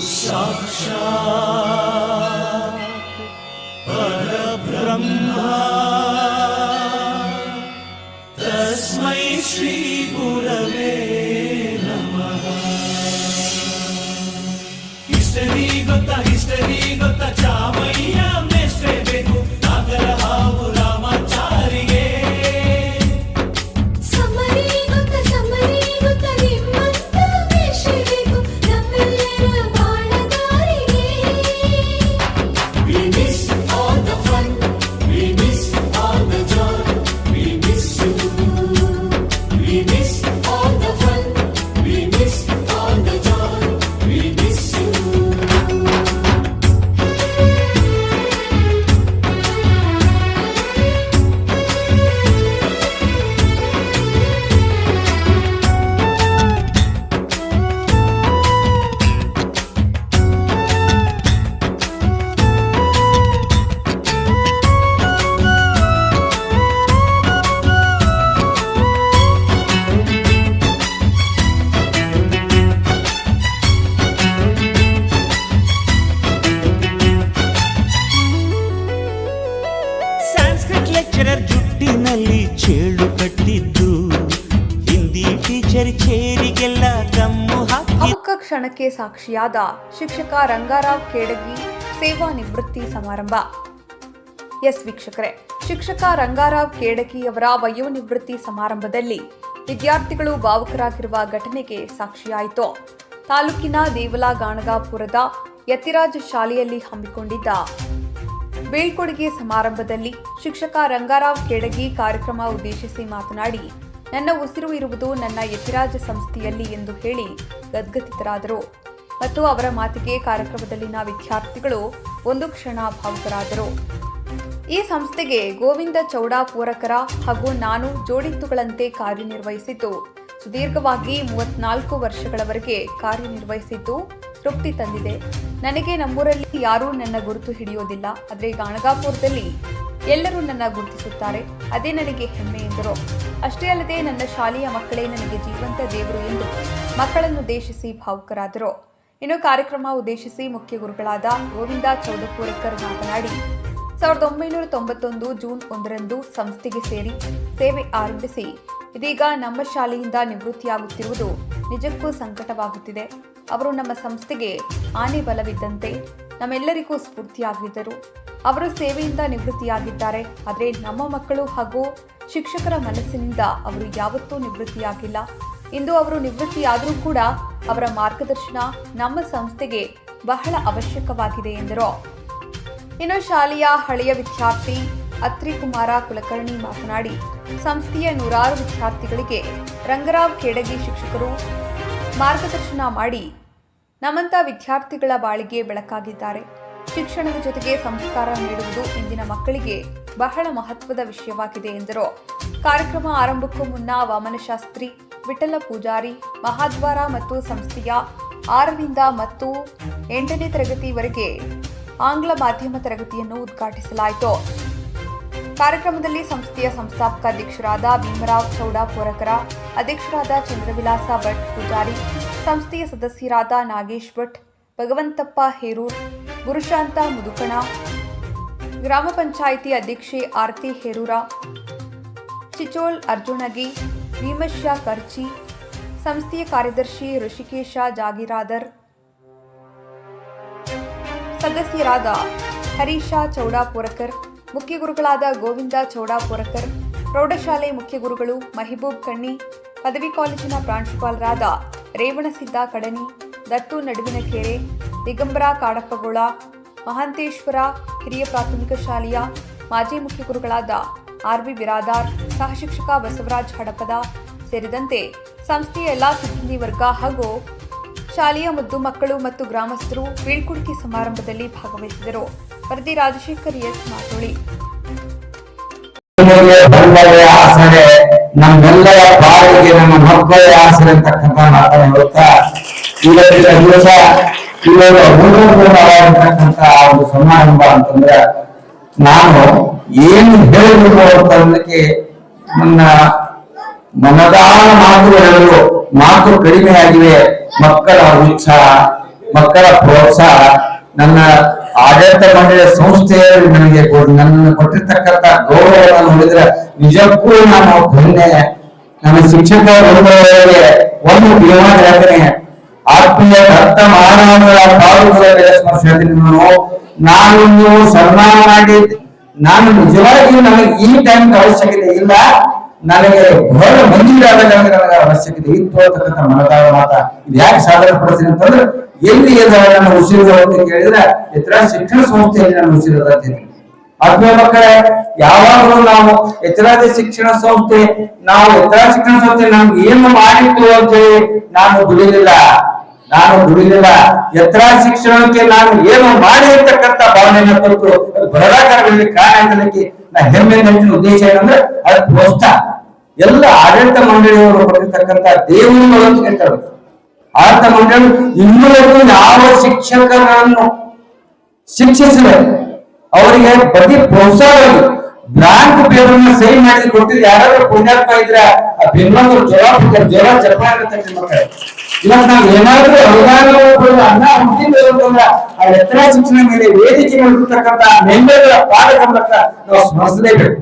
साक्षात् परब्रह्मा तस्मै श्री गुरवे नमः। हिस्टरी ಗೊತ್ತಾ ಚಾಮಯ್ಯ ಮೇಷ್ಟ್ರೆ ಬೇಕು ನಾಗರ ಹಾವು ರಾಮಾಚಾರಿಗೆ। ಸಮರಿ ಗೊತ್ತ ನಿಮ್ಮಂತ ಮೇಷ್ಟ್ರೆ ಬೇಕು ನಮ್ಮೆಲ್ಲರ ಬಾಳಗಾರಿಗೆ। We miss all the fun, we miss all the joy, we miss you. We miss all the fun, we miss all the joy, we miss you. Sanskrit lecturer ಜುಟ್ಟಿನಲ್ಲಿ ಚೇಳು ಕಟ್ಟಿದ್ದು, ಹಿಂದಿ ಟೀಚರ್ ಚೇರಿಗೆಲ್ಲ ಗಮ್ಮು ಹಾಕಿ ಅಮುಕ ಕ್ಷಣಕ್ಕೆ ಸಾಕ್ಷಿಯಾದ ಶಿಕ್ಷಕ ರಂಗಾರಾವ್ ಖೇಡಗಿ ಸೇವಾ ನಿವೃತ್ತಿ ಸಮಾರಂಭ. ಎಸ್ ವೀಕ್ಷಕರೇ, ಶಿಕ್ಷಕ ರಂಗಾರಾವ್ ಖೇಡಗಿ ಅವರ ವಯೋನಿವೃತ್ತಿ ಸಮಾರಂಭದಲ್ಲಿ ವಿದ್ಯಾರ್ಥಿಗಳು ಭಾವುಕರಾಗಿರುವ ಘಟನೆಗೆ ಸಾಕ್ಷಿಯಾಯಿತು. ತಾಲೂಕಿನ ದೇವಲ ಗಾಣಗಾಪುರದ ಯತಿರಾಜ್ ಶಾಲೆಯಲ್ಲಿ ಹಮ್ಮಿಕೊಂಡಿದ್ದ ಬೀಳ್ಕೊಡುಗೆ ಸಮಾರಂಭದಲ್ಲಿ ಶಿಕ್ಷಕ ರಂಗಾರಾವ್ ಖೇಡಗಿ ಕಾರ್ಯಕ್ರಮ ಉದ್ದೇಶಿಸಿ ಮಾತನಾಡಿ, ನನ್ನ ಉಸಿರು ಇರುವುದು ನನ್ನ ಯತಿರಾಜ್ ಸಂಸ್ಥೆಯಲ್ಲಿ ಎಂದು ಹೇಳಿ ಗದ್ಗದಿತರಾದರು ಮತ್ತು ಅವರ ಮಾತಿಗೆ ಕಾರ್ಯಕ್ರಮದಲ್ಲಿನ ವಿದ್ಯಾರ್ಥಿಗಳು ಒಂದು ಕ್ಷಣ ಭಾವುಕರಾದರು. ಈ ಸಂಸ್ಥೆಗೆ ಗೋವಿಂದ ಚೌಡ ಪೂರಕರ ಹಾಗೂ ನಾನು ಜೋಡಿತ್ತುಗಳಂತೆ ಕಾರ್ಯನಿರ್ವಹಿಸಿದ್ದು, ಸುದೀರ್ಘವಾಗಿ 34 ವರ್ಷಗಳವರೆಗೆ ಕಾರ್ಯನಿರ್ವಹಿಸಿದ್ದು ತೃಪ್ತಿ ತಂದಿದೆ. ನನಗೆ ನಮ್ಮೂರಲ್ಲಿ ಯಾರೂ ನನ್ನ ಗುರುತು ಹಿಡಿಯೋದಿಲ್ಲ, ಆದರೆ ಗಾಣಗಾಪುರದಲ್ಲಿ ಎಲ್ಲರೂ ನನ್ನ ಗುರುತಿಸುತ್ತಾರೆ, ಅದೇ ನನಗೆ ಹೆಮ್ಮೆ ಎಂದರು. ಅಷ್ಟೇ ಅಲ್ಲದೆ ನನ್ನ ಶಾಲೆಯ ಮಕ್ಕಳೇ ನನಗೆ ಜೀವಂತ ದೇವರು ಎಂದು ಮಕ್ಕಳನ್ನುದ್ದೇಶಿಸಿ ಭಾವುಕರಾದರು. ಇನ್ನು ಕಾರ್ಯಕ್ರಮ ಉದ್ದೇಶಿಸಿ ಮುಖ್ಯ ಗುರುಗಳಾದ ಗೋವಿಂದ ಚೌಡಪೂರಕರ್ ಮಾತನಾಡಿ, 1991 ಜೂನ್ 1ರಂದು ಸಂಸ್ಥೆಗೆ ಸೇರಿ ಸೇವೆ ಆರಂಭಿಸಿ ಇದೀಗ ನಮ್ಮ ಶಾಲೆಯಿಂದ ನಿವೃತ್ತಿಯಾಗುತ್ತಿರುವುದು ನಿಜಕ್ಕೂ ಸಂಕಟವಾಗುತ್ತಿದೆ. ಅವರು ನಮ್ಮ ಸಂಸ್ಥೆಗೆ ಆನೆ ಬಲವಿದ್ದಂತೆ ನಮ್ಮೆಲ್ಲರಿಗೂ ಸ್ಫೂರ್ತಿಯಾಗಿದ್ದರು. ಅವರು ಸೇವೆಯಿಂದ ನಿವೃತ್ತಿಯಾಗಿದ್ದಾರೆ, ಆದರೆ ನಮ್ಮ ಮಕ್ಕಳು ಹಾಗೂ ಶಿಕ್ಷಕರ ಮನಸ್ಸಿನಿಂದ ಅವರು ಯಾವತ್ತೂ ನಿವೃತ್ತಿಯಾಗಿಲ್ಲ. ಇಂದು ಅವರು ನಿವೃತ್ತಿಯಾದರೂ ಕೂಡ ಅವರ ಮಾರ್ಗದರ್ಶನ ನಮ್ಮ ಸಂಸ್ಥೆಗೆ ಬಹಳ ಅವಶ್ಯಕವಾಗಿದೆ ಎಂದರು. ಇನ್ನು ಶಾಲೆಯ ಹಳೆಯ ವಿದ್ಯಾರ್ಥಿ ಅತ್ರಿಕುಮಾರ ಕುಲಕರ್ಣಿ ಮಾತನಾಡಿ, ಸಂಸ್ಥೆಯ 100 ವಿದ್ಯಾರ್ಥಿಗಳಿಗೆ ರಂಗರಾವ್ ಖೇಡಗಿ ಶಿಕ್ಷಕರು ಮಾರ್ಗದರ್ಶನ ಮಾಡಿ ನಮ್ಮಂಥ ವಿದ್ಯಾರ್ಥಿಗಳ ಬಾಳಿಗೆ ಬೆಳಕಾಗಿದ್ದಾರೆ. ಶಿಕ್ಷಣದ ಜೊತೆಗೆ ಸಂಸ್ಕಾರ ನೀಡುವುದು ಇಂದಿನ ಮಕ್ಕಳಿಗೆ ಬಹಳ ಮಹತ್ವದ ವಿಷಯವಾಗಿದೆ ಎಂದರು. ಕಾರ್ಯಕ್ರಮ ಆರಂಭಕ್ಕೂ ಮುನ್ನ ವಾಮನಶಾಸ್ತ್ರಿ, ವಿಠಲ ಪೂಜಾರಿ, ಮಹಾದ್ವಾರ ಮತ್ತು ಸಂಸ್ಥೆಯ 6ರಿಂದ ಮತ್ತು 8ನೇ ತರಗತಿವರೆಗೆ ಆಂಗ್ಲ ಮಾಧ್ಯಮ ತರಗತಿಯನ್ನು ಉದ್ಘಾಟಿಸಲಾಯಿತು. ಕಾರ್ಯಕ್ರಮದಲ್ಲಿ ಸಂಸ್ಥೆಯ ಸಂಸ್ಥಾಪಕ ಅಧ್ಯಕ್ಷರಾದ ಭೀಮರಾವ್ ಚೌಡ ಪೂರಕರ, ಅಧ್ಯಕ್ಷರಾದ ಚಂದ್ರವಿಲಾಸ ಭಟ್ ಪೂಜಾರಿ, ಸಂಸ್ಥೆಯ ಸದಸ್ಯರಾದ ನಾಗೇಶ್ ಭಟ್, ಭಗವಂತಪ್ಪ ಹೇರೂರ್, ಗುರುಶಾಂತ ಮುದುಕಣ, ಗ್ರಾಮ ಪಂಚಾಯಿತಿ ಅಧ್ಯಕ್ಷೆ ಆರತಿ ಹೇರೂರ, ಚಿಚೋಳ್ ಅರ್ಜುನಗಿ, ಭೀಮಶ್ಯ ಕರ್ಚಿ, ಸಂಸ್ಥೆಯ ಕಾರ್ಯದರ್ಶಿ ಋಷಿಕೇಶ ಜಾಗಿರಾದರ್, ಸದಸ್ಯರಾದ ಹರೀಶಾ ಚೌಡ ಪೂರಕರ್, ಮುಖ್ಯ ಗುರುಗಳಾದ ಗೋವಿಂದ ಚೌಡ ಪೂರಕರ್, ಪ್ರೌಢಶಾಲೆ ಮುಖ್ಯ ಗುರುಗಳು ಮಹಿಬೂಬ್ ಕಣ್ಣಿ, ಪದವಿ ಕಾಲೇಜಿನ ಪ್ರಾಂಶುಪಾಲರಾದ ರೇವಣಸಿದ್ದ ಕಡನಿ, ದತ್ತು ನಡುವಿನಕೆರೆ, ದಿಗಂಬರ ಕಾಡಪ್ಪಗೋಳ, ಮಹಾಂತೇಶ್ವರ ಹಿರಿಯ ಪ್ರಾಥಮಿಕ ಶಾಲೆಯ ಮಾಜಿ ಮುಖ್ಯ ಗುರುಗಳಾದ ಆರ್ ಬಿ ಬಿರಾದಾರ್, ಸಹಶಿಕ್ಷಕ ಬಸವರಾಜ್ ಹಡಪದ ಸೇರಿದಂತೆ ಸಂಸ್ಥೆಯ ಎಲ್ಲ ಸಿಬ್ಬಂದಿ ವರ್ಗ ಹಾಗೂ ಶಾಲೆಯ ಮುದ್ದು ಮಕ್ಕಳು ಮತ್ತು ಗ್ರಾಮಸ್ಥರು ಬೀಳ್ಕೊಡುಗೆ ಸಮಾರಂಭದಲ್ಲಿ ಭಾಗವಹಿಸಿದರು. ವರದಿ ರಾಜಶೇಖರ್ ಎಸ್ ಮಾತೋಳಿ. ನಮ್ಮೆಲ್ಲರ ಬಾಳಿಗೆ ನಮ್ಮ ಮಕ್ಕಳ ಆಸರೆ ಅಂತಕ್ಕಂಥ ಮಾತನ್ನು ಹೇಳುತ್ತಾ ಇವತ್ತಿನ ದಿವಸ ಇವರು ಅಮೂಲ್ಯವಾದಂತಕ್ಕಂಥ ಒಂದು ಸಮಾರಂಭ ಅಂತಂದ್ರೆ ನಾನು ಏನು ಹೇಳಬೇಕು ಅಂತಂದಕ್ಕೆ ನನ್ನ ಮನದಾಳ ಮಾತು ಹೇಳಲು ಮಾತು ಕಡಿಮೆ ಆಗಿವೆ. ಮಕ್ಕಳ ಉತ್ಸಾಹ ಮಕ್ಕಳ ಪ್ರೋತ್ಸಾಹ, ನನ್ನ ಆಡಳಿತ ಮಂಡಳಿಯ ಸಂಸ್ಥೆಯಲ್ಲಿ ನನಗೆ ನನ್ನನ್ನು ಕೊಟ್ಟಿರ್ತಕ್ಕಂಥ ಗೌರವವನ್ನು ನೋಡಿದ್ರೆ ನಿಜಕ್ಕೂ ನಾನು ಧನ್ಯ. ನನ್ನ ಶಿಕ್ಷಕ ವರ್ಗದವರಿಗೆ ಒಂದು ಧನ್ಯವಾದ ಹೇಳ್ತೇನೆ. ಆತ್ಮೀಯ ಭಕ್ತ ಮಾನವಗಳ ಪಾಲುಗಳ ಸ್ಪರ್ಶ ಹೇಳ್ತೀನಿ. ನಾನು ನೀವು ಸನ್ಮಾನ ಮಾಡಿ ನಾನು ನಿಜವಾಗಿಯೂ ನನಗೆ ಈ ಟೈಮ್ ಅವಶ್ಯಕತೆ ಇಲ್ಲ, ನನಗೆ ಬಹಳ ಮಂಜೂರಾದ ನನಗೆ ಅವಶ್ಯಕತೆ ಇತ್ತು ಅಂತಕ್ಕಂಥ ಮನದಾಳ ಮಾತ. ಇದು ಯಾಕೆ ಸಾಧನೆ ಪಡಿಸ್ತೀನಿ ಅಂತಂದ್ರೆ ಎಲ್ಲಿ ನನ್ನ ಉಸಿರು ಅಂತ ಕೇಳಿದ್ರೆ ಎತ್ತರ ಶಿಕ್ಷಣ ಸಂಸ್ಥೆಯಲ್ಲಿ ನನ್ನ ಉಸಿರು ಅಂತ. ಆತ್ಮೀಯ ಮಕ್ಕಳೇ, ಯಾವಾಗಲೂ ನಾವು ಎತ್ತರಾದ ಶಿಕ್ಷಣ ಸಂಸ್ಥೆ ನಮ್ಗೆ ಏನು ಮಾಡಿತ್ತು ಅಂತೇಳಿ ನಾನು ದುಡಿಲಿಲ್ಲ. ಎತ್ತರ ಶಿಕ್ಷಣಕ್ಕೆ ನಾನು ಏನು ಮಾಡಿರ್ತಕ್ಕಂಥ ಭಾವನೆಯನ್ನು ಕೊಟ್ಟು ಬರದಾಕಾರಗಳಿಗೆ ಕಾರಣ ಅಂತಲಿಕ್ಕೆ ನಾ ಹೆಮ್ಮೆ ಹೆಚ್ಚಿನ ಉದ್ದೇಶ ಏನಂದ್ರೆ ಅದು ಪ್ರೋತ್ಸಾಹ. ಎಲ್ಲ ಆಡಳಿತ ಮಂಡಳಿಯವರು ಕೊಟ್ಟಿರ್ತಕ್ಕಂಥ ದೇವರು ಅಂತ ಹೇಳ್ತಾರೆ. ಆಡಳಿತ ಮಂಡಳಿ ಇನ್ನೂವರೆಗೂ ಯಾವ ಶಿಕ್ಷಕರನ್ನು ಶಿಕ್ಷಿಸಿದೆ ಅವರಿಗೆ ಬರೀ ಪ್ರೋತ್ಸಾಹವಾಗಿ ಬ್ಲಾಂಕ್ ಪೇಪರ್ ಸಹಿ ಮಾಡಿ ಕೊಟ್ಟಿದ್ರೆ ಯಾರಾದ್ರೂ ಪುಣ್ಯಾತ್ಮ ಇದ್ರೆ ಆ ಬೆಂಗಳೂರು ಜ್ವರ ಚಪ್ಪಾಳೆ ಮಕ್ಕಳೇ. ಇವತ್ತು ನಾವು ಏನಾದ್ರೂ ಅನ್ನ ಹುಟ್ಟಿದ್ರೆ ಆ ಎತ್ತರ ಶಿಕ್ಷಣ ಮೇಲೆ ವೇದಿಕೆ ಇರ್ತಕ್ಕಂಥ ಮೆಂಬರ್ಗಳ ಪಾಠಗಳನ್ನ ನಾವು ಸ್ಮರಿಸಲೇಬೇಕು.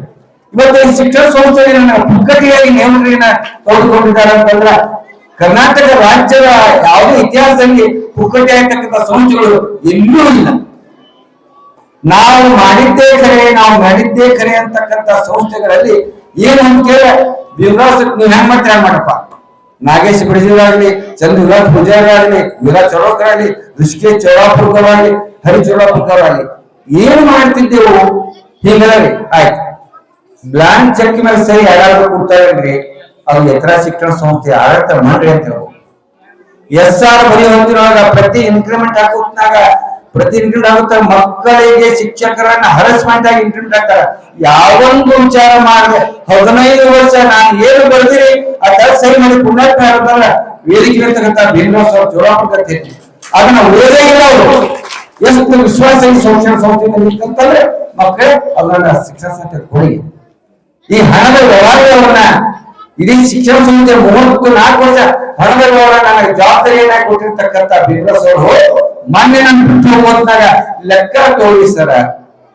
ಇವತ್ತು ಈ ಶಿಕ್ಷಣ ಸಂಸ್ಥೆಗಳನ್ನ ಪುಕ್ಕಟಿಯಾಗಿ ನೇಮಕಗಳನ್ನ ತೆಗೆದುಕೊಂಡಿದ್ದಾರೆ ಅಂತಂದ್ರೆ ಕರ್ನಾಟಕ ರಾಜ್ಯದ ಯಾವುದೇ ಇತಿಹಾಸದಲ್ಲಿ ಪುಕ್ಕಟಿ ಆಗ್ತಕ್ಕಂಥ ಸಂಸ್ಥೆಗಳು ಎಲ್ಲೂ ಇಲ್ಲ. ನಾವು ಮಾಡಿದ್ದೇ ಕರೆ ಅಂತಕ್ಕಂಥ ಸಂಸ್ಥೆಗಳಲ್ಲಿ ಏನು ಅಂತ ಕೇಳ ಭೀಮರಾವ್ ನೀವು ಹೆಂಗ್ ಮಾಡ್ತೀರ ಮಾಡಪ್ಪ. ನಾಗೇಶ್ ಬಿಡಿಸಿದಾಗ್ಲಿ, ಚಂದ್ರ ವಿರಾಟ್ ಪೂಜಾರಿ ಆಗ್ಲಿ, ವಿರಾಟ್ ಚೌಡಕರ್ ಆಗ್ಲಿ, ಋಷಿಕೇಶ್ ಚೌಡಾಪುರ್ಕರ್ ಆಗ್ಲಿ, ಹರಿ ಚೌಡಾಪುರ್ಕರ್ ಆಗ್ಲಿ ಏನ್ ಮಾಡ್ತಿದ್ದೆವು ಹೀಗಾಗಿ ಆಯ್ತು. ಬ್ಲಾಂಕ್ ಚೆಕ್ ಮೇಲೆ ಸರಿ ಯಾರಾದ್ರೂ ಕೊಡ್ತಾರೇನ್ರಿ, ಅದು ಎತ್ತರ ಶಿಕ್ಷಣ ಸಂಸ್ಥೆ ಆಡಳಿತ ಮಂಡಳಿ ಅಂತ ಹೇಳ್ಬೋದು. SR ಬರೀ ಹೊತ್ತಿನೊಳಗ ಪ್ರತಿ ಇನ್ಕ್ರಿಮೆಂಟ್ ಆಗುತ್ತ ಮಕ್ಕಳಿಗೆ ಶಿಕ್ಷಕರನ್ನ ಹರಸ್ಮೆಂಟ್ ಆಗಿ ಇಂಪ್ಲಿಮೆಂಟ್ ಆಗ್ತಾರೆ. ಯಾವೊಂದು ವಿಚಾರ ಮಾಡಿದೆ 15 ವರ್ಷ ನಾನು ಏನು ಬರ್ದಿರಿ ಅದ ಸರಿ ಮಾಡಿ ಪುಣ್ಯಾತ್ಮ ಇರೋದಲ್ಲ ವೇದಿಕೆ ಇರ್ತಕ್ಕಂಥ ಭೀಮರಾವ್ ಚೌಡಾಪುರ್ಕರ್ ಅದನ್ನ ಓದೇ ಇಲ್ಲ ಅವರು. ಎಷ್ಟು ವಿಶ್ವಾಸ ಈ ಶಿಕ್ಷಣ ಸಂಸ್ಥೆಯಲ್ಲಿ ಅಂತಂದ್ರೆ ಮಕ್ಕಳೇ ಅದನ್ನ ಶಿಕ್ಷಣ ಸಂಸ್ಥೆ ಕೊಡಿ. ಈ ಹಣದ ವ್ಯವಹಾರವನ್ನ ಇಡೀ ಶಿಕ್ಷಣ ಸಂಸ್ಥೆ 34 ವರ್ಷ ಹಣದ ವ್ಯವಹಾರ ನನಗೆ ಜವಾಬ್ದಾರಿಯನ್ನ ಕೊಟ್ಟಿರ್ತಕ್ಕಂಥ ಭೀಮರಾವ್ ಅವರು ಮೊನ್ನೆ ನಾನು ಬಿಟ್ಟು ಹೋಗುವಾಗ ಲೆಕ್ಕ ತೋರಿಸರ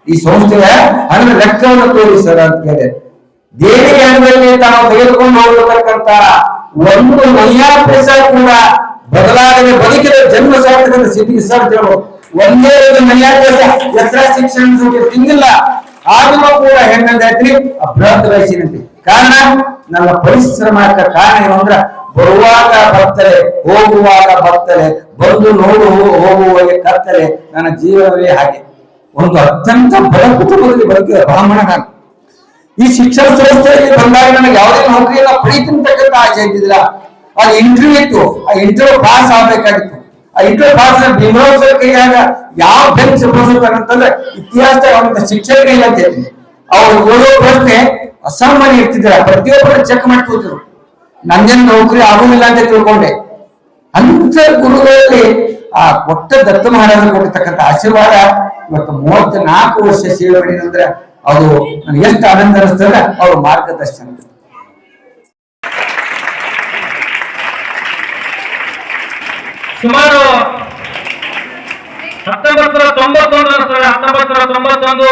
ಈ ಸಂಸ್ಥೆಯ ಹಣದ ಲೆಕ್ಕವನ್ನು ತೋರಿಸರ ಅಂತ ಕೇಳಿದೆ. ದೇವಿಗೆ ಹಣದಲ್ಲಿ ತಾವು ತೆಗೆದುಕೊಂಡು ಹೋಗಿರ್ತಕ್ಕಂಥ ಒಂದು ನಯ್ಯಾ ಪೈಸಾ ಕೂಡ ಬದಲಾಗದೆ ಬದುಕಿದ ಜನ್ಮ ಸಾರ್ಥಕ ಸ್ಥಿತಿ ಒಂದೇ ನಯ್ಯಾ ಪೈಸಾ ಎತ್ತರ ಶಿಕ್ಷಣ ಸಂಸ್ಥೆ ತಿಂದಿಲ್ಲ. ಆದ್ರೂ ಕೂಡ ಹೆಂಗಂದ್ರಿ ಬೃಹತ್ ವಯಸ್ಸಿನಂತೆ. ಕಾರಣ ನನ್ನ ಪರಿಶ್ರಮಕ್ಕೆ ಕಾರಣ ಏನು ಅಂದ್ರ ಬರುವಾಗ ಬರ್ತಲೆ, ಹೋಗುವಾಗ ಬರ್ತಲೆ, ಬಂದು ನೋಡು ಹೋಗುವಾಗ ಕರ್ತಲೆ. ನನ್ನ ಜೀವನವೇ ಹಾಗೆ ಒಂದು ಅತ್ಯಂತ ಬಡ ಕುಟುಂಬದಲ್ಲಿ ಬದುಕಿದ ಬ್ರಾಹ್ಮಣ ನಾನು. ಈ ಶಿಕ್ಷಣ ಸಂಸ್ಥೆಯಲ್ಲಿ ಬಂದಾಗ ನನಗೆ ಯಾವುದೇ ನೌಕರಿಯನ್ನ ಪಡಿತಕ್ಕಂಥ ಆಸೆ ಇದ್ದಿಲ್ಲ. ಅದು ಇಂಟರ್ವ್ಯೂ ಇತ್ತು, ಆ ಇಂಟರ್ವ್ಯೂ ಪಾಸ್ ಆಗ್ಬೇಕಾಗಿತ್ತು. ಆ ಇಂಟರ್ವ್ಯೂ ಪಾಸ್ ಭೀಮರಾವ್ ಸರ್ ಕೈಯಾಗ ಯಾವ ಬೆಂಚ್ ಅಂತಂದ್ರೆ ಇತಿಹಾಸದ ಶಿಕ್ಷಕರೇ ಇಲ್ಲ ಅಂತ ಹೇಳ್ತೀನಿ. ಅವ್ರು ಓದೋ ಪ್ರಶ್ನೆ ಅಸಾಮಾನ್ಯ ಇರ್ತಿದ್ರ, ಪ್ರತಿಯೊಬ್ಬರು ಚೆಕ್ ಮಾಡ್ಕೋತಿದ್ರು. ನಂದೇನು ನೌಕರಿ ಆಗುದಿಲ್ಲ ಅಂತ ತಿಳ್ಕೊಂಡೆ. ಅಂತ ಗುರುಗಳಲ್ಲಿ ಆ ಕೊಟ್ಟ ದತ್ತ ಮಹಾರಾಜರು ಕೊಟ್ಟಿರ್ತಕ್ಕಂಥ ಆಶೀರ್ವಾದ ಇವತ್ತು 34 ವರ್ಷ ಸೇವೆ ಮಾಡಿದ್ರೆ ಅದು ನನಗೆ ಎಷ್ಟು ಆನಂದ ಅನಿಸ್ತದೆ ಅವ್ರ ಮಾರ್ಗದರ್ಶನ. ಸುಮಾರು 1991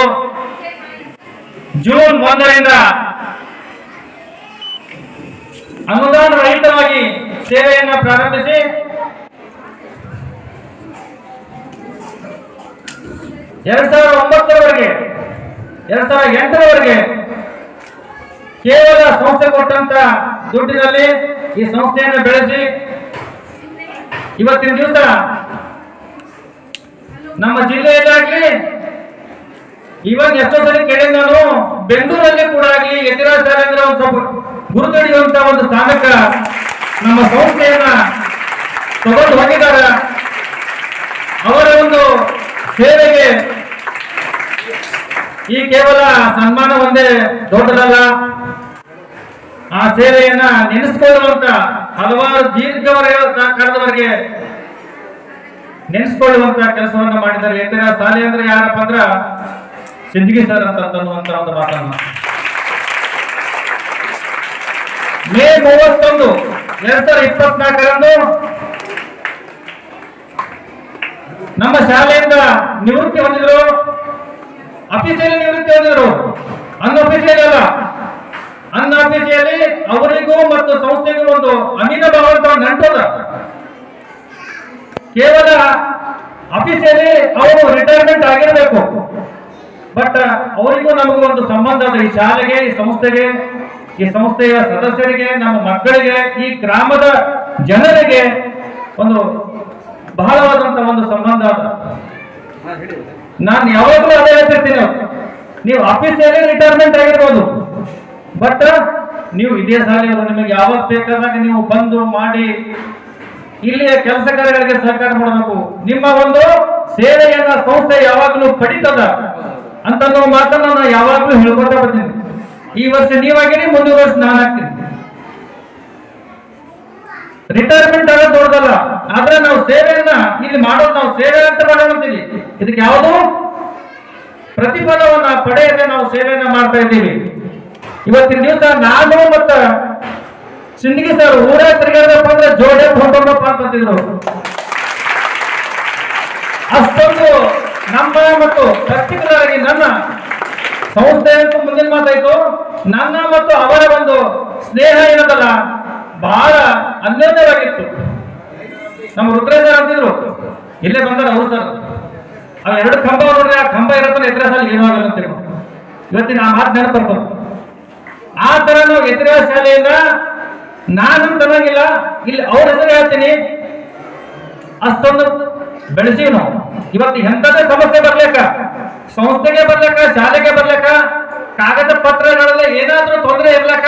ಜೂನ್ 1ರಿಂದ ಅನುದಾನ ರಹಿತವಾಗಿ ಸೇವೆಯನ್ನು ಪ್ರಾರಂಭಿಸಿ 2009ರವರೆಗೆ 2008ರವರೆಗೆ ಕೇವಲ ಸಂಸ್ಥೆ ಕೊಟ್ಟಂತ ದುಡ್ಡಿನಲ್ಲಿ ಈ ಸಂಸ್ಥೆಯನ್ನು ಬೆಳೆಸಿ ಇವತ್ತಿನ ದಿವಸ ನಮ್ಮ ಜಿಲ್ಲೆಯಲ್ಲಾಗ್ಲಿ ಇವನ್ ಎಷ್ಟೋ ಸರಿ ಕೇಳಿ ನಾನು ಬೆಂಗಳೂರಲ್ಲಿ ಕೂಡ ಆಗ್ಲಿ ಯತಿರಾಜ್ ಶಾಲೆಂದ್ರ ಒಂದು ಸ್ವಲ್ಪ ಗುರುತಿಡಿಯುವಂತ ಒಂದು ಸ್ಥಾನಕ್ಕ ನಮ್ಮ ಸಂಸ್ಥೆಯನ್ನ ತಗೊಂಡು ಹೋಗಿದ್ದಾರೆ. ಅವರ ಒಂದು ಸೇವೆಗೆ ಈ ಕೇವಲ ಸನ್ಮಾನ ಒಂದೇ ದೊಡ್ಡದಲ್ಲ, ಆ ಸೇವೆಯನ್ನ ನೆನೆಸ್ಕೊಳ್ಳುವಂತ ಹಲವಾರು ಕಾಲದವರೆಗೆ ನೆನೆಸ್ಕೊಳ್ಳುವಂತ ಕೆಲಸವನ್ನ ಮಾಡಿದ್ದಾರೆ. ಯತಿರಾಜ್ ಶಾಲೆ ಅಂದ್ರೆ ಯಾರಪ್ಪ ಅಂದ್ರ ಸಿಂದಗಿ ಸರ್ ಅಂತನ್ನುವಂತ ಒಂದು ಮಾತನ್ನ ಮೇ 31, 2024ರಂದು ನಮ್ಮ ಶಾಲೆಯಿಂದ ನಿವೃತ್ತಿ ಹೊಂದಿದ್ರು, ಅಫಿಸಿಯಲಿ ನಿವೃತ್ತಿ ಹೊಂದಿದ್ರು, ಅನ್ಅಫಿಸಿಯಲಿ ಅಲ್ಲ. ಅನ್ಅಫಿಸಿಯಲಿ ಅವರಿಗೂ ಮತ್ತು ಸಂಸ್ಥೆಗೂ ಒಂದು ಅವಿನಾಭಾವ ನಂಟದ. ಕೇವಲ ಅಫಿಸಿಯಲಿ ಅವರು ರಿಟೈರ್ಮೆಂಟ್ ಆಗಿರಬೇಕು, ಬಟ್ ಅವರಿಗೂ ನಮಗೂ ಒಂದು ಸಂಬಂಧ ಇದೆ. ಈ ಶಾಲೆಗೆ, ಈ ಸಂಸ್ಥೆಗೆ, ಈ ಸಂಸ್ಥೆಯ ಸದಸ್ಯರಿಗೆ, ನಮ್ಮ ಮಕ್ಕಳಿಗೆ, ಈ ಗ್ರಾಮದ ಜನರಿಗೆ ಒಂದು ಬಹಳವಾದಂತ ಒಂದು ಸಂಬಂಧ ಅದ. ನಾನು ಯಾವಾಗಲೂ ಅದೇ ಹೇಳ್ತಿರ್ತೀನಿ, ನೀವು ಆಫೀಸಲ್ಲಿ ರಿಟೈರ್ಮೆಂಟ್ ಆಗಿರ್ಬೋದು, ಬಟ್ ನೀವು ಇದೇ ಶಾಲೆಯವರು. ನಿಮಗೆ ಯಾವಾಗ ಬೇಕಾದಾಗ ನೀವು ಬಂದು ಮಾಡಿ ಇಲ್ಲಿಯ ಕೆಲಸ ಕಾರ್ಯಗಳಿಗೆ ಸಹಕಾರ ಮಾಡಬೇಕು. ನಿಮ್ಮ ಒಂದು ಸೇವೆಯನ್ನ ಸಂಸ್ಥೆ ಯಾವಾಗಲೂ ಪಡಿತದ ಅಂತ ಮಾತನ್ನ ನಾನು ಯಾವಾಗಲೂ ಹೇಳ್ಕೊತಾ ಬರ್ತೀನಿ. ಈ ವರ್ಷ ನೀವಾಗಿರಿ, ಮುಂದಿನ ವರ್ಷ ನಾನು ಆಗ್ತೀನಿ. ರಿಟೈರ್ಮೆಂಟ್ ಆಗೋದು ದೊಡ್ಡದಲ್ಲ, ಆದ್ರೆ ನಾವು ಸೇವೆಯನ್ನ ಇಲ್ಲಿ ಮಾಡೋದು, ನಾವು ಸೇವೆ ಅಂತ ಮಾಡೋಣಂತೀವಿ. ಇದಕ್ಕೆ ಯಾವುದು ಪ್ರತಿಫಲವನ್ನ ಪಡೆಯದೆ ನಾವು ಸೇವೆಯನ್ನ ಮಾಡ್ತಾ ಇದ್ದೀವಿ. ಇವತ್ತಿನ ದಿವಸ ನಾನು ಮತ್ತ ಸಿಂದಗಿ ಸರ್ ಊರ ತಿರುಗಾಡಪ್ಪ ಅಂದ್ರೆ ಜೋಡೆ ಹೊಂಟೋಣಪ್ಪ ಅಂತಿದ್ರು. ಅಷ್ಟೊಂದು ನಮ್ಮ ಮತ್ತು ಪರ್ಟಿಕ್ಯುಲರ್ ಆಗಿ ನನ್ನ ಸಂಸ್ಥೆ ಅಂತೂ ಮುಂದಿನ ಮಾತಾಯ್ತು, ನನ್ನ ಮತ್ತು ಅವರ ಒಂದು ಸ್ನೇಹ ಏನದಲ್ಲ ಬಹಳ ಅನ್ಯೋನ್ಯವಾಗಿತ್ತು. ನಮ್ಮ ರುದ್ರೇಶ ಅಂತಿದ್ರು, ಇಲ್ಲೇ ಬಂದಾರ ಅವರು ಸರ್. ಅವ್ ಎರಡು ಕಂಬ ನೋಡ್ರಿ, ಆ ಕಂಬ ಇರತ್ತಲ್ಲ ಎತ್ತರ ಸಾಲ ಏನೂ ಆಗಲ್ಲ ಅಂತ ಇವತ್ತಿನ ಆ ಮಾತು ನೆನಪು ಬರ್ತದೆ. ಆ ತರ ನಾವು ಎತ್ತರ ಶಾಲೆಯಿಂದ ನಾನು ತರಂಗಿಲ್ಲ, ಇಲ್ಲಿ ಅವ್ರ ಹೆಸರು ಹೇಳ್ತೀನಿ, ಅಷ್ಟೊಂದು ಬೆಳೆಸಿವಿ ನಾವು. ಇವತ್ತು ಎಂಥದೇ ಸಮಸ್ಯೆ ಬರ್ಲಿಕ್ಕ, ಸಂಸ್ಥೆಗೆ ಬರ್ಲಿಕ್ಕ, ಶಾಲೆಗೆ ಬರ್ಲಿಕ್ಕ, ಕಾಗದ ಪತ್ರಗಳಲ್ಲಿ ಏನಾದ್ರೂ ತೊಂದರೆ ಇರ್ಲಕ್ಕ,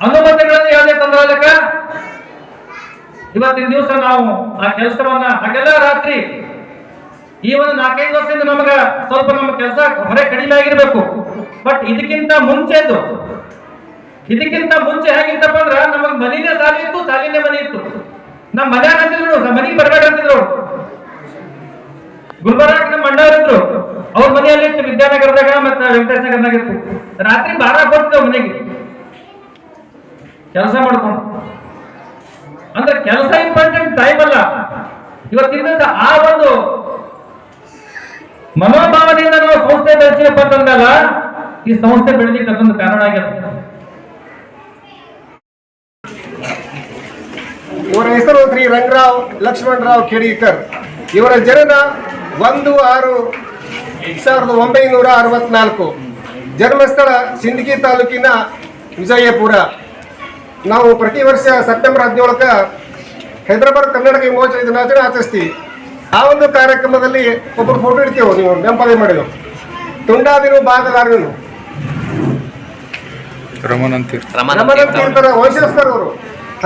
ಅನುಮತಿಗಳಲ್ಲಿ ಯಾವುದೇ ತೊಂದರೆ ಇರ್ಲಕ್ಕ, ಇವತ್ತಿನ ದಿವಸ ನಾವು ಆ ಕೆಲಸವನ್ನ ಹಗಲ ರಾತ್ರಿ ಈ ಒಂದು 4-5 ವರ್ಷದಿಂದ ನಮಗ ಸ್ವಲ್ಪ ನಮ್ಮ ಕೆಲಸ ಹೊರೆ ಕಡಿಮೆ ಆಗಿರ್ಬೇಕು. ಬಟ್ ಇದಕ್ಕಿಂತ ಮುಂಚೆ ಹೇಗಿತ್ತಪ್ಪ ಅಂದ್ರ ನಮಗ್ ಮನಿನೇ ಸಾಲಿ ಇತ್ತು, ಸಾಲಿನೇ ಮನೆ ಇತ್ತು. ನಮ್ಮ ಮನ್ಯಾಗ ಅಂತಿದ್ರು ಮನೆಗೆ ಬರ್ಬೇಡ ಅಂತಿದ್ರು. ಗುಲ್ಬರ್ಗ ನಮ್ಮ ಅಣ್ಣವರಿದ್ರು, ಅವ್ರ ಮನೆಯಲ್ಲಿ ಇತ್ತು, ವಿದ್ಯಾನಗರದಾಗ ಮತ್ತ ವೆಂಕಟೇಶ ನಗರದಾಗ ಇತ್ತು. ರಾತ್ರಿ 12 ಹೋಗ್ತಿದ್ದೆವು ಮನೆಗೆ ಕೆಲಸ ಮಾಡ್ಕೊಂಡು. ಅಂದ್ರೆ ಕೆಲಸ ಇಂಪಾರ್ಟೆಂಟ್, ಟೈಮ್ ಅಲ್ಲ. ಇವತ್ತಿನ ಆ ಒಂದು ಮನೋಭಾವನೆಯಿಂದ ನಾವು ಸಂಸ್ಥೆ ಬೆಳೆಸಿದಪ್ಪ ಅಂತಂದಲ್ಲ, ಈ ಸಂಸ್ಥೆ ಬೆಳೆದಿಕ್ಕೆ ಅದೊಂದು ಕಾರಣ ಆಗ್ಯದ. ಇವರ ಹೆಸರು ಶ್ರೀ ರಂಗರಾವ್ ಲಕ್ಷ್ಮಣರಾವ್ ಖೇಡಿಕರ್. ಇವರ ಜನನ 1/6/1964. ಜನ್ಮಸ್ಥಳ ಸಿಂದಗಿ ತಾಲೂಕಿನ ವಿಜಯಪುರ. ನಾವು ಪ್ರತಿ ವರ್ಷ ಸೆಪ್ಟೆಂಬರ್ 17ಕ್ಕೆ ಹೈದರಾಬಾದ್ ಕರ್ನಾಟಕ ವಿಮೋಚನಾ ದಿನಾಚರಣೆ ಆಚರಿಸ್ತೀವಿ. ಆ ಒಂದು ಕಾರ್ಯಕ್ರಮದಲ್ಲಿ ಒಬ್ಬರು ಫೋಟೋ ಇಡ್ತೇವೆ, ನೀವು ನೆನಪಾಗಿ ಮಾಡಿದೆವು. ತುಂಡಾದಿರು ಬಾಗಲಾರಿನು ರಮಣನ್ ತೀರ್ಥರ ವಂಶಸ್ಥರವರು.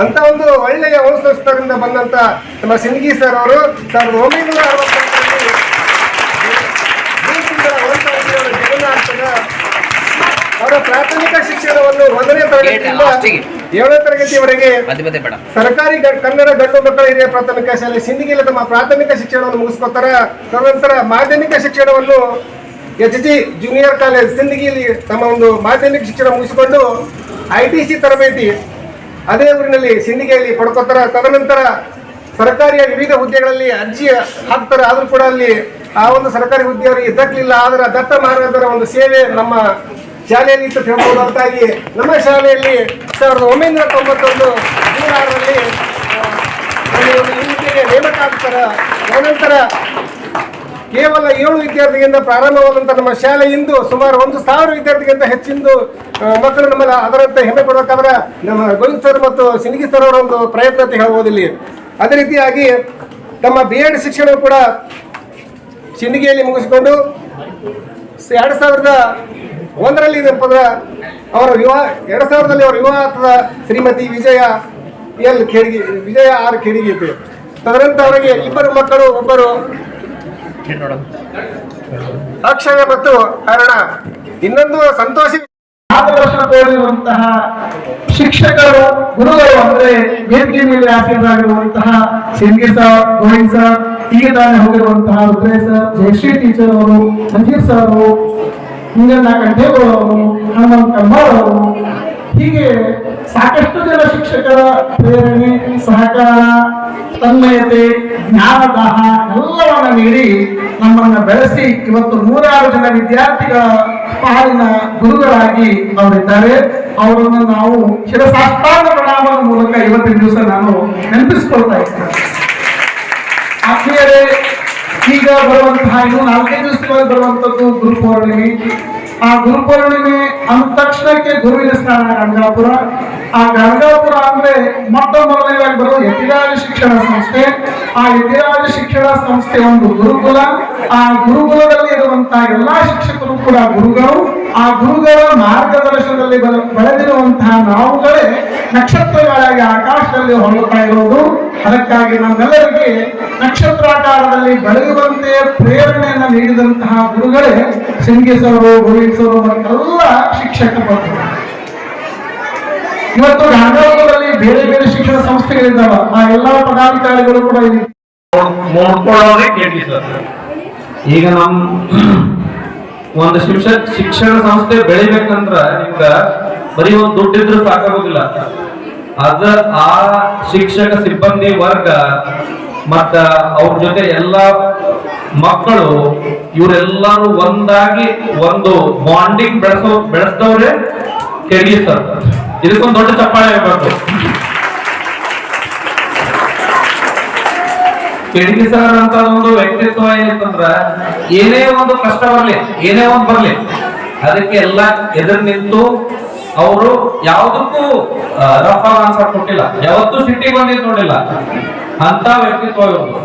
ಅಂತ ಒಂದು ಒಳ್ಳೆಯ ವಂಶಸ್ಥರಿಂದ ಬಂದಂತ ನಮ್ಮ ಸಿಂದಗಿ ಸರ್ ಅವರು 1960ರಲ್ಲಿ ಅವರ ಪ್ರಾಥಮಿಕ ಶಿಕ್ಷಣವನ್ನು 1ನೇ ತರಗತಿಯಿಂದ 7ನೇ ತರಗತಿಯವರೆಗೆ ಸರ್ಕಾರಿ ಕನ್ನಡ ಗಂಡು ಮಕ್ಕಳ ಹಿರಿಯ ಪ್ರಾಥಮಿಕ ಶಾಲೆ ಸಿಂದಗಿಯಲ್ಲಿ ತಮ್ಮ ಪ್ರಾಥಮಿಕ ಶಿಕ್ಷಣವನ್ನು ಮುಗಿಸ್ಕೊತಾರ. ತದನಂತರ ಮಾಧ್ಯಮಿಕ ಶಿಕ್ಷಣವನ್ನು HG ಜೂನಿಯರ್ ಕಾಲೇಜ್ ಸಿಂದಗಿಯಲ್ಲಿ ತಮ್ಮ ಒಂದು ಮಾಧ್ಯಮಿಕ ಶಿಕ್ಷಣ ಮುಗಿಸಿಕೊಂಡು ITC ತರಬೇತಿ ಅದೇ ಊರಿನಲ್ಲಿ ಸಿಂದಗಿಯಲ್ಲಿ ಪಡ್ಕೋತಾರ. ತದನಂತರ ಸರ್ಕಾರಿಯ ವಿವಿಧ ಹುದ್ದೆಗಳಲ್ಲಿ ಅರ್ಜಿ ಹಾಕ್ತಾರೆ. ಆದ್ರೂ ಕೂಡ ಅಲ್ಲಿ ಆ ಒಂದು ಸರ್ಕಾರಿ ಹುದ್ದೆ ಅವರಿಗೆ ದಕ್ಕಲಿಲ್ಲ. ಆದ್ರೆ ದತ್ತ ಮಹಾರಾಜರ ಒಂದು ಸೇವೆ ನಮ್ಮ ಶಾಲೆಯಲ್ಲಿ ಇತ್ತು ಹೇಳ್ಬೋದು. ಅಂತಾಗಿ ನಮ್ಮ ಶಾಲೆಯಲ್ಲಿ 1991 ಜೂನ್ 6ರಲ್ಲಿ ಈ ಹುದ್ದೆಗೆ ನೇಮಕ ಆಗ್ತಾರೆ. ತದನಂತರ ಕೇವಲ 7 ವಿದ್ಯಾರ್ಥಿಗಳಿಂದ ಪ್ರಾರಂಭವಾದಂಥ ನಮ್ಮ ಶಾಲೆ ಇಂದು ಸುಮಾರು 1,000 ವಿದ್ಯಾರ್ಥಿಗಿಂತ ಹೆಚ್ಚಿಂದು ಮಕ್ಕಳು ನಮ್ಮಲ್ಲಿ ಅದರಂತೆ ಹೆಮ್ಮೆ ಪಡಬೇಕಾದ್ರೆ ನಮ್ಮ ಗೋವಿಂದ್ ಸರ್ ಮತ್ತು ಸಿಂದಗಿ ಸರ್ ಅವರ ಒಂದು ಪ್ರಯತ್ನ ಅಂತ ಹೇಳ್ಬೋದು ಇಲ್ಲಿ. ಅದೇ ರೀತಿಯಾಗಿ ತಮ್ಮ B.Ed ಶಿಕ್ಷಣ ಕೂಡ ಸಿಂದಗಿಯಲ್ಲಿ ಮುಗಿಸಿಕೊಂಡು 2001ರಲ್ಲಿ ಅವರ ವಿವಾಹ 2000ರಲ್ಲಿ ಅವರ ವಿವಾಹ ಶ್ರೀಮತಿ ವಿಜಯ R ಖೇಡಿಗೆ ಇತ್ತು. ತದನಂತರ ಅವರಿಗೆ 2 ಮಕ್ಕಳು, ಒಬ್ಬರು ಅಕ್ಷಯ ಮತ್ತು ಅರುಣ. ಇನ್ನೊಂದು ಸಂತೋಷ ಮಾರ್ಗದರ್ಶನ ತೋರಿರುವಂತಹ ಶಿಕ್ಷಕರು, ಗುರುಗಳು ಅಂದ್ರೆ ವೇದಿಕೆ ಮೇಲೆ ಆಸೀನರಾಗಿರುವಂತಹ ಸಿಂದಗಿ ಸರ್, ಗೋವಿಂದ್ ಸರ್, ಈಗ ತಾನೇ ಹೋಗಿರುವಂತಹ ರುದ್ರೇಶ್ ಸರ್, ಜಯಶ್ರೀ ಟೀಚರ್ ಅವರು, ಮಂಜೀರ್ ಸರ್ ಅವರು, ಇಂಗಣ್ಣ ಕಂಠೇಗೌಡ ಅವರು, ಹನುಮಂತ ಕಂಬಾಳ್ ಅವರು, ಹೀಗೆ ಸಾಕಷ್ಟು ಜನ ಶಿಕ್ಷಕರ ಪ್ರೇರಣೆ, ಸಹಕಾರ, ತನ್ಮಯತೆ, ಜ್ಞಾನದಾಹ ಎಲ್ಲವನ್ನ ನೀಡಿ ನಮ್ಮನ್ನ ಬೆಳೆಸಿ ಇವತ್ತು 106 ಜನ ವಿದ್ಯಾರ್ಥಿಗಳ ಪಾಲಿನ ಗುರುಗಳಾಗಿ ಅವರಿದ್ದಾರೆ. ಅವರನ್ನು ನಾವು ಶಿರಸಾಷ್ಟಾಂಗ ಪ್ರಣಾಮದ ಮೂಲಕ ಇವತ್ತಿನ ದಿವಸ ನಾನು ನೆನಪಿಸಿಕೊಳ್ತಾ ಇದ್ದೇನೆ. ಆತ್ಮೀಯರೇ, ಈಗ ಬರುವಂತಹ ಇನ್ನು 4 ದಿವಸಗಳಲ್ಲಿ ಬರುವಂತದ್ದು ಗುರುಪೌರ್ಣಿಮೆ. ಆ ಗುರುಪೌರ್ಣಿಮೆ ಅಂದ ತಕ್ಷಣಕ್ಕೆ ಗುರುವಿನ ಸ್ಥಾನ ಗಂಗಾಪುರ. ಆ ಗಂಗಾಪುರ ಅಂದ್ರೆ ಮೊದಲನೇದಾಗಿ ಬರೋದು ಯತಿರಾಜ ಶಿಕ್ಷಣ ಸಂಸ್ಥೆ. ಆ ಯತಿರಾಜ ಶಿಕ್ಷಣ ಸಂಸ್ಥೆ ಒಂದು ಗುರುಕುಲ. ಆ ಗುರುಕುಲದಲ್ಲಿ ಇರುವಂತಹ ಎಲ್ಲಾ ಶಿಕ್ಷಕರು ಕೂಡ ಗುರುಗಳು. ಆ ಗುರುಗಳ ಮಾರ್ಗದರ್ಶನದಲ್ಲಿ ಬೆಳೆದಿರುವಂತಹ ನಾವುಗಳೇ ನಕ್ಷತ್ರಗಳಾಗಿ ಆಕಾಶದಲ್ಲಿ ಹೊರಡ್ತಾ ಇರೋದು. ಅದಕ್ಕಾಗಿ ನಮ್ಮೆಲ್ಲರಿಗೆ ನಕ್ಷತ್ರಾಕಾರದಲ್ಲಿ ಬೆಳೆಯುವಂತೆ ಪ್ರೇರಣೆಯನ್ನು ನೀಡಿದಂತಹ ಗುರುಗಳೇ ಸಿಂಗೇಶ್ವರು, ಗೋವಿಂದಸರು ಮತ್ತೆಲ್ಲ ಶಿಕ್ಷಕ ಬಂಧುಗಳು. ಇವತ್ತು ಗಂಗಾಪುರದಲ್ಲಿ ಬೇರೆ ಬೇರೆ ಶಿಕ್ಷಣ ಸಂಸ್ಥೆಗಳಿದ್ದಾವ. ಆ ಎಲ್ಲಾ ಪದಾಧಿಕಾರಿಗಳು ಕೂಡ ಇಲ್ಲಿ ನೋಡ್ಕೊಳ್ಳೋದೇ ಕೇಳಿ ಸರ್. ಈಗ ನಮ್ ಒಂದು ಶಿಕ್ಷಣ ಸಂಸ್ಥೆ ಬೆಳಿಬೇಕಂದ್ರ ನಿಮ್ಗ ಬರೀ ಒಂದು ದುಡ್ಡಿದ್ರು ಸಾಕಾಗೋದಿಲ್ಲ. ಆ ಶಿಕ್ಷಕ ಸಿಬ್ಬಂದಿ ವರ್ಗ ಮತ್ತ ಅವ್ರ ಜೊತೆ ಎಲ್ಲಾ ಮಕ್ಕಳು ಇವರೆಲ್ಲರೂ ಒಂದಾಗಿ ಒಂದು ಬಾಂಡಿಂಗ್ ಬೆಳೆಸದವ್ರೆ ಕೆಡಿ ಸರ್. ಇದಕ್ಕೊಂದು ದೊಡ್ಡ ಚಪ್ಪಾಳೆ ಇರಬೇಕು. ಕೆಡಿ ಸರ್ ಅಂತ ಒಂದು ವ್ಯಕ್ತಿತ್ವ ಏನಂತಂದ್ರ ಏನೇ ಒಂದು ಕಷ್ಟ ಬರ್ಲಿ, ಏನೇ ಒಂದು ಬರ್ಲಿ, ಅದಕ್ಕೆ ಎಲ್ಲ ಎದುರು ನಿಂತು ಅವರು ಯಾವುದಕ್ಕೂ ರಫ್ ಆನ್ಸರ್ ಕೊಟ್ಟಿಲ್ಲ, ಯಾವತ್ತೂ ಸಿಟ್ಟಿಗೆ ಬಂದಿದ್ದು ನೋಡಿಲ್ಲ ಅಂತ ವ್ಯಕ್ತಿತ್ವ ಇವ್ರದ್ದು.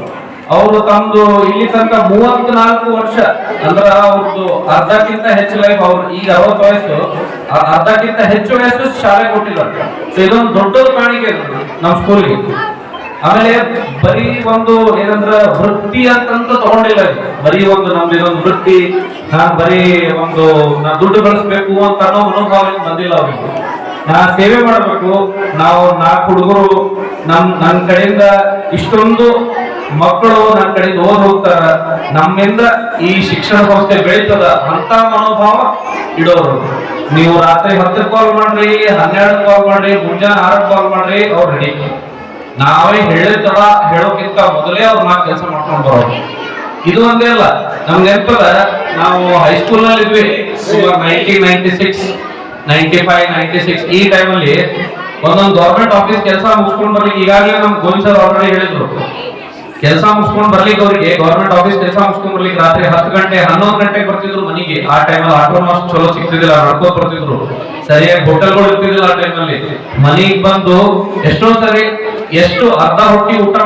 ಅವರು ತಮ್ದು ಇಲ್ಲಿ ತನಕ 34 ವರ್ಷ ಅಂದ್ರ ಅವ್ರದ್ದು ಅರ್ಧಕ್ಕಿಂತ ಹೆಚ್ಚು ಲೈಫ್. ಅವ್ರು ಈಗ 60 ವಯಸ್ಸು, ಅರ್ಧಕ್ಕಿಂತ ಹೆಚ್ಚು ವಯಸ್ಸು ಶಾಲೆ ಕೊಟ್ಟಿದ್ದಾರೆ. ಇದೊಂದು ದೊಡ್ಡ ಕಾಣಿಕೆ ನಮ್ ಸ್ಕೂಲ್ಗೆ. ಆಮೇಲೆ ಬರೀ ಒಂದು ಏನಂದ್ರ ವೃತ್ತಿ ಅಂತಂತ ತಗೊಂಡಿಲ್ಲ. ಬರೀ ಒಂದು ನಮ್ದು ಇದೊಂದು ವೃತ್ತಿ, ನಾನ್ ಬರೀ ಒಂದು ನಾ ದುಡ್ಡು ಗಳಿಸ್ಬೇಕು ಅಂತ ಅನ್ನೋ ಮನೋಭಾವ ಬಂದಿಲ್ಲ ಅವ್ರಿಗೆ. ನಾ ಸೇವೆ ಮಾಡ್ಬೇಕು, ನಾವು 4 ಹುಡುಗರು ನನ್ನ ಕಡೆಯಿಂದ ಇಷ್ಟೊಂದು ಮಕ್ಕಳು ನನ್ನ ಕಡೆಯಿಂದ ಓದ್ ಹೋಗ್ತಾರ, ನಮ್ಮಿಂದ ಈ ಶಿಕ್ಷಣ ಸಂಸ್ಥೆ ಬೆಳೀತದ ಅಂತ ಮನೋಭಾವ ಇಡೋರು. ನೀವು ರಾತ್ರಿ 10 ಕಾಲ್ ಮಾಡ್ರಿ, 12 ಕಾಲ್ ಮಾಡ್ರಿ, ಮುಂಜಾನೆ 6 ಕಾಲ್ ಮಾಡ್ರಿ, ಅವ್ರು ರೆಡಿ. ನಾವೇ ಹೇಳಿದ್ದಲ್ಲ ಹೇಳೋಕ್ಕಿಂತ ಮೊದಲೇ ಅವ್ರು ನಾ ಕೆಲಸ ಮಾಡ್ಕೊಂಡು ಬರೋರು. ಇದು ಒಂದೇ ಅಲ್ಲ, ನಮ್ಗೆ ನೆನಪದ ನಾವು ಹೈಸ್ಕೂಲ್ ನಲ್ಲಿ ಇದ್ವಿ 1996, 95, 96 ಈ ಟೈಮಲ್ಲಿ ಒಂದೊಂದು ಗೌರ್ಮೆಂಟ್ ಆಫೀಸ್ ಕೆಲಸ ಮುಗಿಸ್ಕೊಂಡು ಬರ್ಲಿಕ್ಕೆ ಈಗಾಗಲೇ ನಮ್ ಗೋವಿಂದ್ ಸರ್ ಆಲ್ರೆಡಿ ಹೇಳಿದ್ರು. ಕೆಲಸ ಮುಗಿಸ್ಕೊಂಡು ಬರ್ಲಿಕ್ಕೆ ಅವರಿಗೆ ಗೌರ್ಮೆಂಟ್ ಆಫೀಸ್ ಕೆಲಸ ಮುಗಿಸ್ಕೊಂಡ್ ಬರ್ಲಿಕ್ಕೆ ರಾತ್ರಿ 10 ಗಂಟೆ 11 ಗಂಟೆಗೆ ಬರ್ತಿದ್ರು ಮನೆಗೆ. ಆ ಟೈಮಲ್ಲಿ ಆಟೋನು ಅಷ್ಟು ಚಲೋ ಸಿಗ್ತಿದ್ದಿಲ್ಲ, ನಡ್ಕೋತ್ ಬರ್ತಿದ್ರು. ಸರಿಯಾಗಿ ಹೋಟೆಲ್ಗಳು ಇರ್ತಿದ್ದಿಲ್ಲ ಆ ಟೈಮಲ್ಲಿ. ಮನೆಗೆ ಬಂದು ಎಷ್ಟೋ ಸರಿ ಎಷ್ಟು ಅರ್ಧ ಅನ್ನ ಊಟ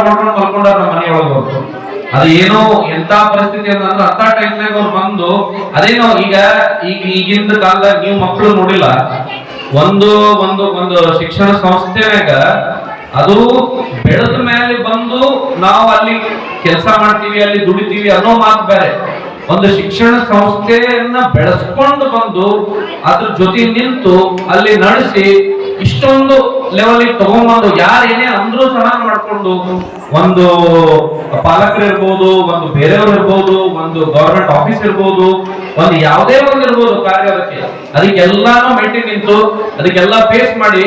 ಮಾಡ್ಕೊಂಡು ಮಲ್ಕೊಂಡ್ರ ನಮ್ಮ ಮನೆಯೊಳಗೆ ಹೋಗ್ತು. ಅದು ಏನೋ ಎಂತ ಪರಿಸ್ಥಿತಿ ಅಂತಂದ್ರೆ ಅಂತ ಟೈಮ್ನಾಗ ಅವ್ರು ಬಂದು ಅದೇನೋ ಈಗಿನ ಕಾಲದಾಗ ನೀವು ಮಕ್ಕಳು ನೋಡಿಲ್ಲ, ಒಂದು ಒಂದು ಒಂದು ಶಿಕ್ಷಣ ಸಂಸ್ಥೆನಾಗ ಅದು ಬೆಳೆದ ಮೇಲೆ ಬಂದು ನಾವು ಅಲ್ಲಿ ಕೆಲಸ ಮಾಡ್ತೀವಿ, ಅಲ್ಲಿ ದುಡಿತೀವಿ ಅನ್ನೋ ಮಾತು ಬೇರೆ. ಒಂದು ಶಿಕ್ಷಣ ಸಂಸ್ಥೆಯನ್ನ ಬೆಳೆಸ್ಕೊಂಡು ಬಂದು ಅದ್ರ ಜೊತೆ ನಿಂತು ಅಲ್ಲಿ ನಡೆಸಿ ಇಷ್ಟೊಂದು ಲೆವೆಲ್ ತಗೊಂಡ್ಬಂದು ಯಾರು ಏನೇ ಅಂದ್ರೂ ಚೆನ್ನಾಗಿ ಮಾಡ್ಕೊಂಡು ಒಂದು ಪಾಲಕರು ಇರ್ಬೋದು, ಒಂದು ಬೇರೆಯವ್ರು ಇರ್ಬೋದು, ಒಂದು ಗವರ್ಮೆಂಟ್ ಆಫೀಸ್ ಇರ್ಬೋದು, ಒಂದು ಯಾವುದೇ ಒಂದು ಇರ್ಬೋದು ಕಾರ್ಯ, ಅದಕ್ಕೆಲ್ಲಾನು ಮೆಟ್ಟಿ ನಿಂತು ಅದಕ್ಕೆಲ್ಲ ಫೇಸ್ ಮಾಡಿ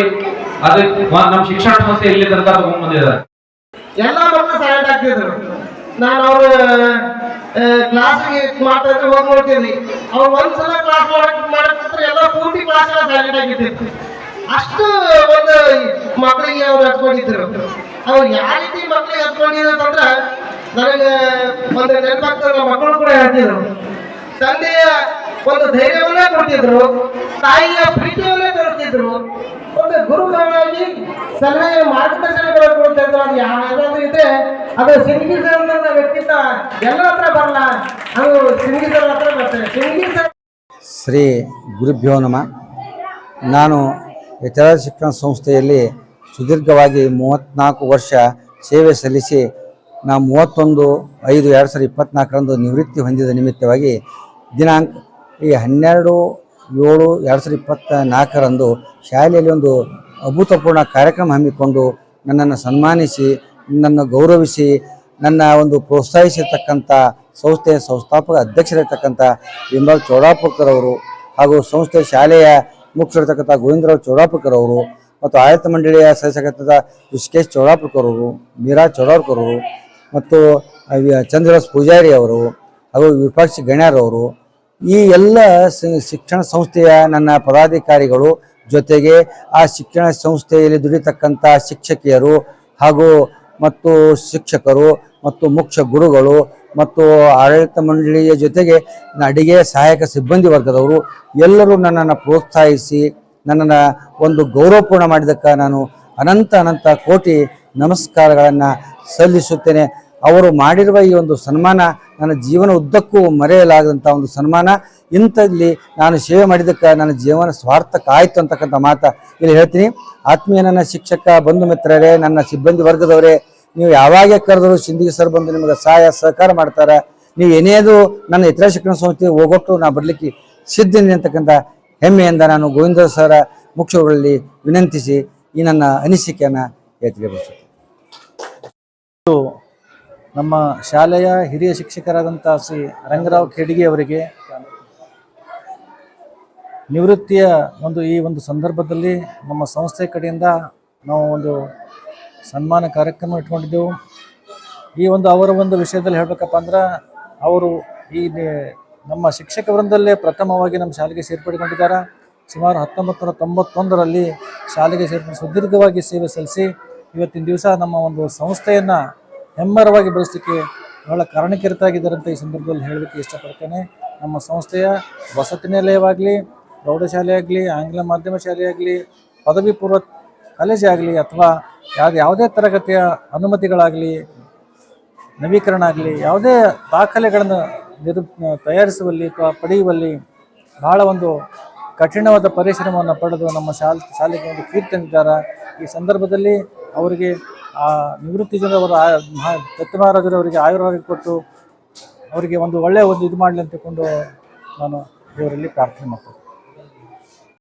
ಅದಕ್ಕೆ ನಮ್ಮ ಶಿಕ್ಷಣ ಸಂಸ್ಥೆ ಇಲ್ಲಿ ತನಕ ತಗೊಂಡ್ ಬಂದಿದ್ದಾರೆ. ಎಲ್ಲ ಮಕ್ಕಳು ಸೈಲೆಂಟ್ ಆಗ್ತಿದ್ರು. ನಾನು ಅವ್ರ ಕ್ಲಾಸ್ಗೆ ಮಾತಾಡಿದ್ರೆ ಹೋಗಿ ನೋಡ್ತೀನಿ, ಅವ್ರು ಒಂದ್ಸಲ ಕ್ಲಾಸ್ ಮಾಡಕ್ಕಿದ್ರೆ ಎಲ್ಲ ಪೂರ್ತಿ ಕ್ಲಾಸ್ ಸೈಲೆಂಟ್ ಆಗಿರ್ತಿತ್ತು. ಅಷ್ಟು ಒಂದು ಮಕ್ಕಳಿಗೆ ಅವ್ರು ಹಚ್ಕೊಂಡಿದ್ರು. ಅವ್ರು ಯಾವ ರೀತಿ ಮಕ್ಕಳಿಗೆ ಹಚ್ಕೊಂಡಿದ್ರು ಅಂತಂದ್ರೆ ನನಗೆ ಒಂದು ನೆನಪಾಗ್ತದೆ. ಮಕ್ಕಳು ಕೂಡ ಹೇಳ್ತಿದ್ರು, ತಂದೆಯ ಒಂದು ಧೈರ್ಯವನ್ನೇ ಕೊಡ್ತಿದ್ರು, ತಾಯಿಯ ಪ್ರೀತಿಯನ್ನೇ ತೋರಿಸ್ತಿದ್ರು, ಒಂದು ಗುರುಗಳಾಗಿ ಸಲಹೆ ಮಾರ್ಗದರ್ಶನಗಳು ಕೊಡ್ತಾ ಇದ್ರು. ಅದು ಯಾವ್ದಾದ್ರು ಇದ್ರೆ ಅದು ಸಿಂಗೀಸರ್ ವ್ಯಕ್ತಿತ್ವ ಎಲ್ಲರ ಹತ್ರ ಬರಲ್ಲ, ಅದು ಸಿಂಗೀಸರ್ ಹತ್ರ ಬರ್ತದೆ. ಸಿಂಗೀಸರ್ ಶ್ರೀ ಗುರುಭ್ಯೋ ನಮಃ. ನಾನು ಯತಿರಾಜ ಶಿಕ್ಷಣ ಸಂಸ್ಥೆಯಲ್ಲಿ ಸುದೀರ್ಘವಾಗಿ 34 ವರ್ಷ ಸೇವೆ ಸಲ್ಲಿಸಿ ನಾ 31/5/2024 ನಿವೃತ್ತಿ ಹೊಂದಿದ ನಿಮಿತ್ತವಾಗಿ ದಿನಾಂಕ 12/7/2024 ಶಾಲೆಯಲ್ಲಿ ಒಂದು ಅಭೂತಪೂರ್ಣ ಕಾರ್ಯಕ್ರಮ ಹಮ್ಮಿಕೊಂಡು ನನ್ನನ್ನು ಸನ್ಮಾನಿಸಿ, ನನ್ನನ್ನು ಗೌರವಿಸಿ, ನನ್ನ ಒಂದು ಪ್ರೋತ್ಸಾಹಿಸಿರ್ತಕ್ಕಂಥ ಸಂಸ್ಥೆಯ ಸಂಸ್ಥಾಪಕ ಅಧ್ಯಕ್ಷರಿರ್ತಕ್ಕಂಥ ವಿಮಲ್ ಚೌಡಾಪುರ್ಕರ್ ಅವರು ಹಾಗೂ ಸಂಸ್ಥೆಯ ಶಾಲೆಯ ಮುಖ್ಯರತಕ್ಕಂಥ ಗೋವಿಂದರಾವ್ ಚೌಡಾಪುರ್ಕರ್ ಅವರು ಮತ್ತು ಆಡಳಿತ ಮಂಡಳಿಯ ಸದಸ್ಯರಾದಂಥ ಋಷಿಕೇಶ್ ಚೌಡಾಪುರ್ಕರ್ ಅವರು, ಮೀರಾ ಚೌಡಾಪುರ್ಕರ್ ಅವರು ಮತ್ತು ಚಂದ್ರದಾಸ್ ಪೂಜಾರಿ ಅವರು ಹಾಗೂ ವಿರೂಪಾಕ್ಷ ಗಣ್ಯರವರು, ಈ ಎಲ್ಲ ಶಿಕ್ಷಣ ಸಂಸ್ಥೆಯ ನನ್ನ ಪದಾಧಿಕಾರಿಗಳು, ಜೊತೆಗೆ ಆ ಶಿಕ್ಷಣ ಸಂಸ್ಥೆಯಲ್ಲಿ ದುಡಿತಕ್ಕಂಥ ಶಿಕ್ಷಕಿಯರು ಹಾಗೂ ಮತ್ತು ಶಿಕ್ಷಕರು ಮತ್ತು ಮುಖ್ಯ ಗುರುಗಳು ಮತ್ತು ಆಡಳಿತ ಮಂಡಳಿಯ ಜೊತೆಗೆ ಅಡಿಗೆ ಸಹಾಯಕ ಸಿಬ್ಬಂದಿ ವರ್ಗದವರು ಎಲ್ಲರೂ ನನ್ನನ್ನು ಪ್ರೋತ್ಸಾಹಿಸಿ ನನ್ನನ್ನು ಒಂದು ಗೌರವಪೂರ್ಣ ಮಾಡಿದ್ದಕ್ಕೆ ನಾನು ಅನಂತ ಅನಂತ ಕೋಟಿ ನಮಸ್ಕಾರಗಳನ್ನು ಸಲ್ಲಿಸುತ್ತೇನೆ. ಅವರು ಮಾಡಿರುವ ಈ ಒಂದು ಸನ್ಮಾನ ನನ್ನ ಜೀವನ ಉದ್ದಕ್ಕೂ ಮರೆಯಲಾಗದಂಥ ಒಂದು ಸನ್ಮಾನ. ಇಂಥಲ್ಲಿ ನಾನು ಸೇವೆ ಮಾಡಿದ್ದಕ್ಕೆ ನನ್ನ ಜೀವನ ಸಾರ್ಥಕ ಆಯಿತು ಅಂತಕ್ಕಂಥ ಮಾತು ಇಲ್ಲಿ ಹೇಳ್ತೀನಿ. ಆತ್ಮೀಯ ನನ್ನ ಶಿಕ್ಷಕ ಬಂಧು ಮಿತ್ರರೇ, ನನ್ನ ಸಿಬ್ಬಂದಿ ವರ್ಗದವರೇ, ನೀವು ಯಾವಾಗ ಕರೆದರೂ ಸಿಂದಗಿ ಸರ್ ಬಂದು ನಿಮಗೆ ಸಹಾಯ ಸಹಕಾರ ಮಾಡ್ತಾರೆ. ನೀವು ಏನೇದು ನನ್ನ ಇತರ ಶಿಕ್ಷಣ ಸಂಸ್ಥೆಗೆ ಹೋಗೊಟ್ಟು ನಾ ಬರಲಿಕ್ಕೆ ಸಿದ್ಧನೆ ಅಂತಕ್ಕಂಥ ಹೆಮ್ಮೆಯಿಂದ ನಾನು ಗೋವಿಂದ ಸರ ಮುಖ್ಯಗಳಲ್ಲಿ ವಿನಂತಿಸಿ ಈ ನನ್ನ ಅನಿಸಿಕೆಯನ್ನು ತಿಳಿಯಬಯಸುತ್ತೇನೆ. ನಮ್ಮ ಶಾಲೆಯ ಹಿರಿಯ ಶಿಕ್ಷಕರಾದಂಥ ಶ್ರೀ ರಂಗರಾವ್ ಖೇಡಿಗೆ ಅವರಿಗೆ ನಿವೃತ್ತಿಯ ಈ ಒಂದು ಸಂದರ್ಭದಲ್ಲಿ ನಮ್ಮ ಸಂಸ್ಥೆ ಕಡೆಯಿಂದ ನಾವು ಒಂದು ಸನ್ಮಾನ ಕಾರ್ಯಕ್ರಮ ಇಟ್ಕೊಂಡಿದ್ದೆವು. ಈ ಅವರ ವಿಷಯದಲ್ಲಿ ಹೇಳಬೇಕಪ್ಪ ಅಂದ್ರೆ, ಅವರು ನಮ್ಮ ಶಿಕ್ಷಕ ವೃಂದದಲ್ಲೇ ಪ್ರಥಮವಾಗಿ ನಮ್ಮ ಶಾಲೆಗೆ ಸೇರ್ಪಡೆಗೊಂಡಿದ್ದಾರೆ. ಸುಮಾರು 1991ರಲ್ಲಿ ಶಾಲೆಗೆ ಸೇರ್ಪಡೆ ಸುದೀರ್ಘವಾಗಿ ಸೇವೆ ಸಲ್ಲಿಸಿ ಇವತ್ತಿನ ದಿವಸ ನಮ್ಮ ಒಂದು ಸಂಸ್ಥೆಯನ್ನು ಹೆಮ್ಮರವಾಗಿ ಬೆಳೆಸಲಿಕ್ಕೆ ಬಹಳ ಕಾರಣಕರ್ತರಾಗಿದ್ದಾರೆ ಅಂತ ಈ ಸಂದರ್ಭದಲ್ಲಿ ಹೇಳಲಿಕ್ಕೆ ಇಷ್ಟಪಡ್ತೇನೆ. ನಮ್ಮ ಸಂಸ್ಥೆಯ ವಸತಿ ನಿಲಯವಾಗಲಿ, ಪ್ರೌಢಶಾಲೆ ಆಗಲಿ, ಆಂಗ್ಲ ಮಾಧ್ಯಮ ಶಾಲೆ ಆಗಲಿ, ಪದವಿ ಪೂರ್ವ ಕಾಲೇಜೇ ಆಗಲಿ ಅಥವಾ ಯಾವುದೇ ತರಗತಿಯ ಅನುಮತಿಗಳಾಗಲಿ, ನವೀಕರಣ ಆಗಲಿ, ಯಾವುದೇ ದಾಖಲೆಗಳನ್ನು ತಯಾರಿಸುವಲ್ಲಿ ಅಥವಾ ಪಡೆಯುವಲ್ಲಿ ಬಹಳ ಕಠಿಣವಾದ ಪರಿಶ್ರಮವನ್ನು ಪಡೆದು ನಮ್ಮ ಶಾಲೆಗೆ ಒಂದು ಕೀರ್ತಿ ತಂದಿದ್ದಾರೆ. ಈ ಸಂದರ್ಭದಲ್ಲಿ ಅವರಿಗೆ ನಿವೃತ್ತಿ ಜನರವರು ದತ್ತಮಹಾರಾಜರವರಿಗೆ ಆಯುರ್ವೇದ ಕೊಟ್ಟು ಅವರಿಗೆ ಒಳ್ಳೆಯ ಇದು ಮಾಡಲಿ ಅಂತ ತಿಳ್ಕೊಂಡು ನಾನು ದೇವರಲ್ಲಿ ಪ್ರಾರ್ಥನೆ ಮಾಡ್ತೇನೆ.